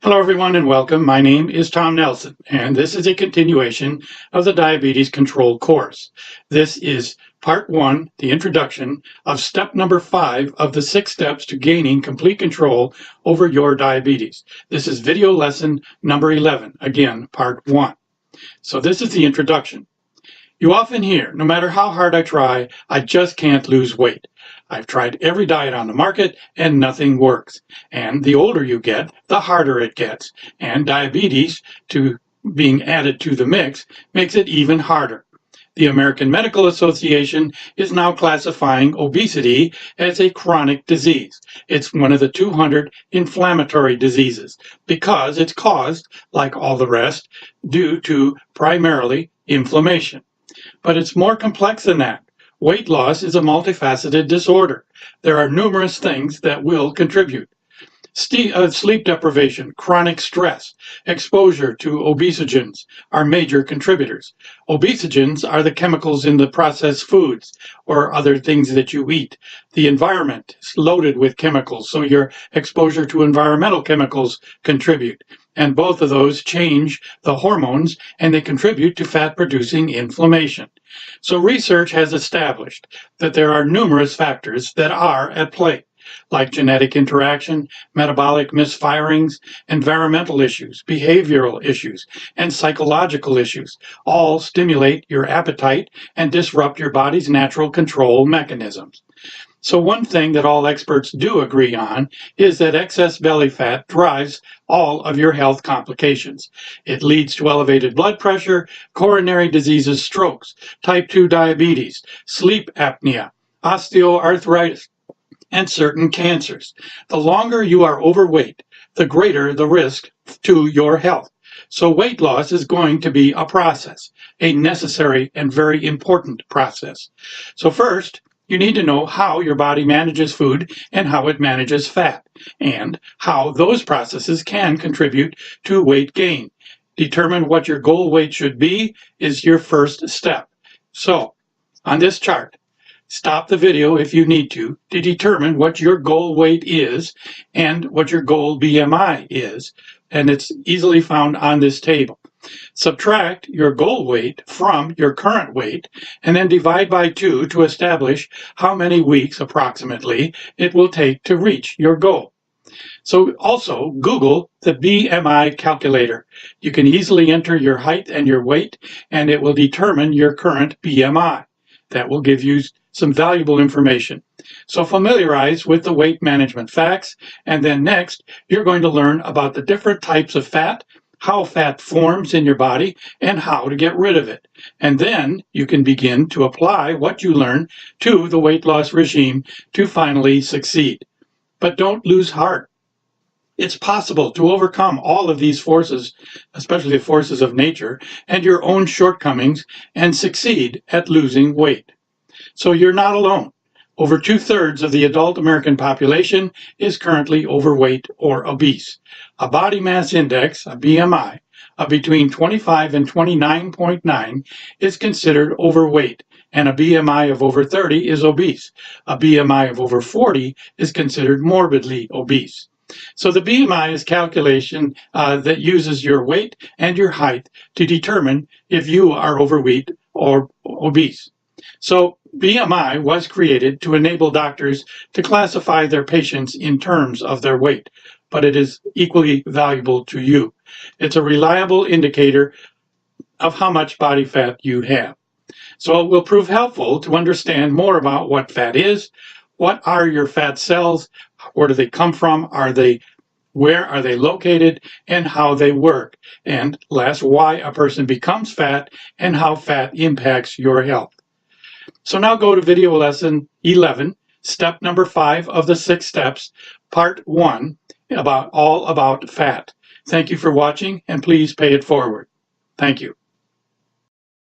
Hello everyone and welcome. My name is Tom Nelson and this is a continuation of the Diabetes Control course. This is part 1, the introduction of step number 5 of the 6 steps to gaining complete control over your diabetes. This is video lesson number 11, again part 1. So this is the introduction. You often hear, no matter how hard I try, I just can't lose weight. I've tried every diet on the market and nothing works. And the older you get, the harder it gets. And diabetes, to being added to the mix, makes it even harder. The American Medical Association is now classifying obesity as a chronic disease. It's one of the 200 inflammatory diseases because it's caused, like all the rest, due to primarily inflammation. But it's more complex than that. Weight loss is a multifaceted disorder. There are numerous things that will contribute. Sleep deprivation, chronic stress, exposure to obesogens are major contributors. Obesogens are the chemicals in the processed foods or other things that you eat. The environment is loaded with chemicals, so your exposure to environmental chemicals contribute. And both of those change the hormones and they contribute to fat-producing inflammation. So research has established that there are numerous factors that are at play, like genetic interaction, metabolic misfirings, environmental issues, behavioral issues, and psychological issues. All stimulate your appetite and disrupt your body's natural control mechanisms. So one thing that all experts do agree on is that excess belly fat drives all of your health complications. It leads to elevated blood pressure, coronary diseases, strokes, type 2 diabetes, sleep apnea, osteoarthritis, and certain cancers. The longer you are overweight, the greater the risk to your health. So weight loss is going to be a process, a necessary and very important process. So first, you need to know how your body manages food and how it manages fat, and how those processes can contribute to weight gain. Determine what your goal weight should be is your first step. So, on this chart, stop the video if you need to determine what your goal weight is and what your goal BMI is, and it's easily found on this table. Subtract your goal weight from your current weight and then divide by 2 to establish how many weeks approximately it will take to reach your goal. So also Google the BMI calculator. You can easily enter your height and your weight and it will determine your current BMI. That will give you some valuable information. So familiarize with the weight management facts, and then next you're going to learn about the different types of fat, how fat forms in your body, and how to get rid of it. And then you can begin to apply what you learn to the weight loss regime to finally succeed. But don't lose heart. It's possible to overcome all of these forces, especially the forces of nature, and your own shortcomings, and succeed at losing weight. So you're not alone. Over 2/3 of the adult American population is currently overweight or obese. A body mass index, a BMI, of between 25 and 29.9 is considered overweight, and a BMI of over 30 is obese. A BMI of over 40 is considered morbidly obese. So the BMI is calculation that uses your weight and your height to determine if you are overweight or obese. So BMI was created to enable doctors to classify their patients in terms of their weight, but it is equally valuable to you. It's a reliable indicator of how much body fat you have. So it will prove helpful to understand more about what fat is, what are your fat cells, where do they come from, where are they located, and how they work. And last, why a person becomes fat and how fat impacts your health. So now go to video lesson 11, step number 5 of the 6 steps, part 1, all about fat. Thank you for watching, and please pay it forward. Thank you.